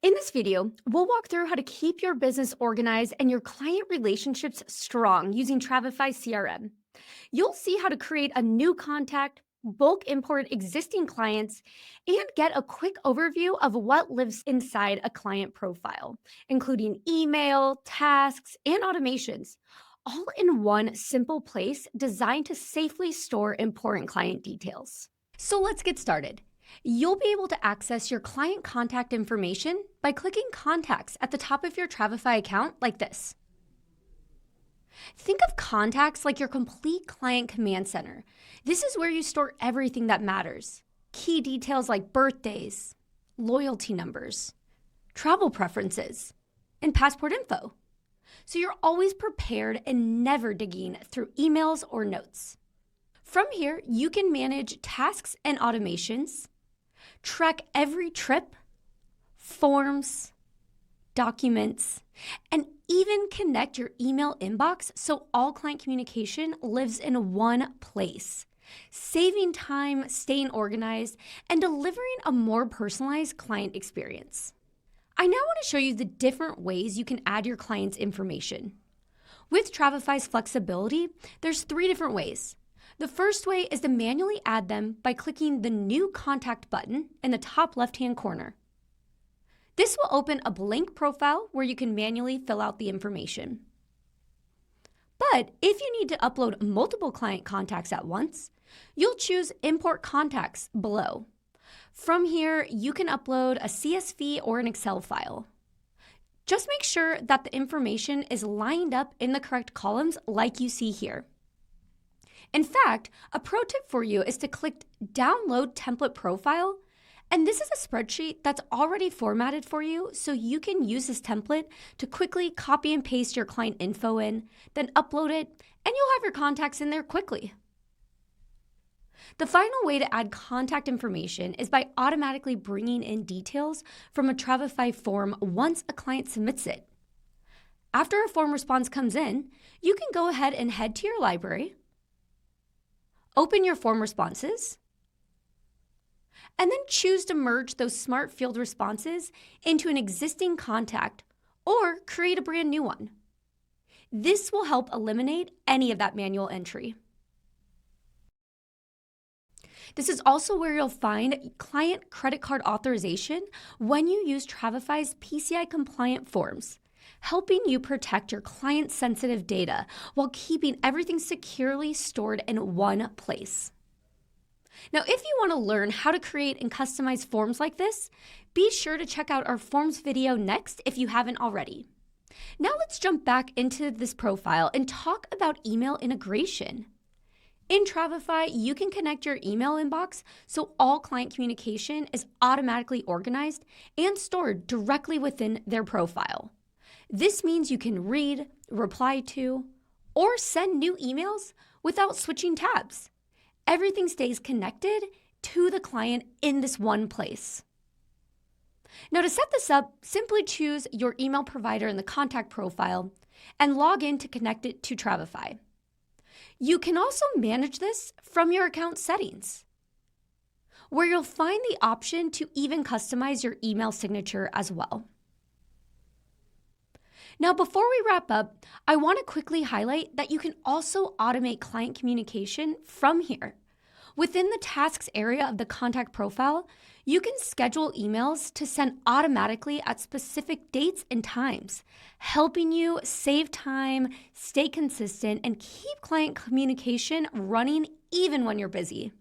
In this video, we'll walk through how to keep your business organized and your client relationships strong using Travefy CRM. You'll see how to create a new contact, bulk import existing clients, and get a quick overview of what lives inside a client profile, including email, tasks, and automations, all in one simple place designed to safely store important client details. So let's get started. You'll be able to access your client contact information by clicking Contacts at the top of your Travefy account like this. Think of contacts like your complete client command center. This is where you store everything that matters. Key details like birthdays, loyalty numbers, travel preferences, and passport info. So you're always prepared and never digging through emails or notes. From here, you can manage tasks and automations, track every trip, forms, documents, and even connect your email inbox so all client communication lives in one place, saving time, staying organized, and delivering a more personalized client experience. I now want to show you the different ways you can add your client's information. With Travefy's flexibility, there's 3 different ways. The first way is to manually add them by clicking the New Contact button in the top left-hand corner. This will open a blank profile where you can manually fill out the information. But if you need to upload multiple client contacts at once, you'll choose Import Contacts below. From here, you can upload a CSV or an Excel file. Just make sure that the information is lined up in the correct columns like you see here. In fact, a pro tip for you is to click Download Template Profile, and this is a spreadsheet that's already formatted for you, so you can use this template to quickly copy and paste your client info in, then upload it, and you'll have your contacts in there quickly. The final way to add contact information is by automatically bringing in details from a Travefy form once a client submits it. After a form response comes in, you can go ahead and head to your library, open your form responses, and then choose to merge those smart field responses into an existing contact or create a brand new one. This will help eliminate any of that manual entry. This is also where you'll find client credit card authorization when you use Travefy's PCI compliant forms, helping you protect your client sensitive data while keeping everything securely stored in one place. Now, if you want to learn how to create and customize forms like this, be sure to check out our forms video next if you haven't already. Now let's jump back into this profile and talk about email integration. In Travefy, you can connect your email inbox so all client communication is automatically organized and stored directly within their profile. This means you can read, reply to, or send new emails without switching tabs. Everything stays connected to the client in this one place. Now to set this up, simply choose your email provider in the contact profile and log in to connect it to Travefy. You can also manage this from your account settings, where you'll find the option to even customize your email signature as well. Now, before we wrap up, I want to quickly highlight that you can also automate client communication from here. Within the tasks area of the contact profile, you can schedule emails to send automatically at specific dates and times, helping you save time, stay consistent, and keep client communication running even when you're busy.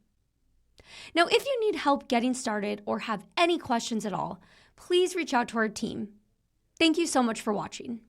Now, if you need help getting started or have any questions at all, please reach out to our team. Thank you so much for watching.